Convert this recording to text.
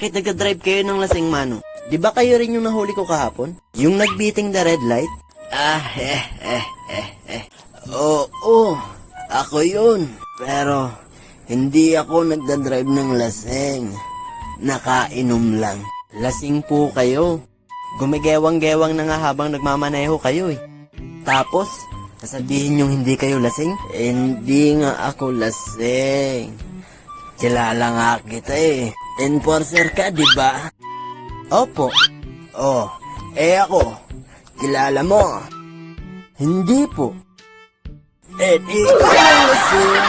Bakit nagdadrive kayo ng lasing, Mano? Di ba kayo rin yung nahuli ko kahapon? Yung nagbeating the red light? Oo, ako yun. Pero, hindi ako nagdadrive ng lasing. Nakainom lang. Lasing po kayo. Gumigewang-gewang na nga habang nagmamaneho kayo eh. Tapos, sasabihin yung hindi kayo lasing? Hindi nga ako lasing. Kilala nga kita eh. Enforcer ka, di ba? Opo. Oh, ako. Kilala mo? Hindi po. Di ko yung lasing.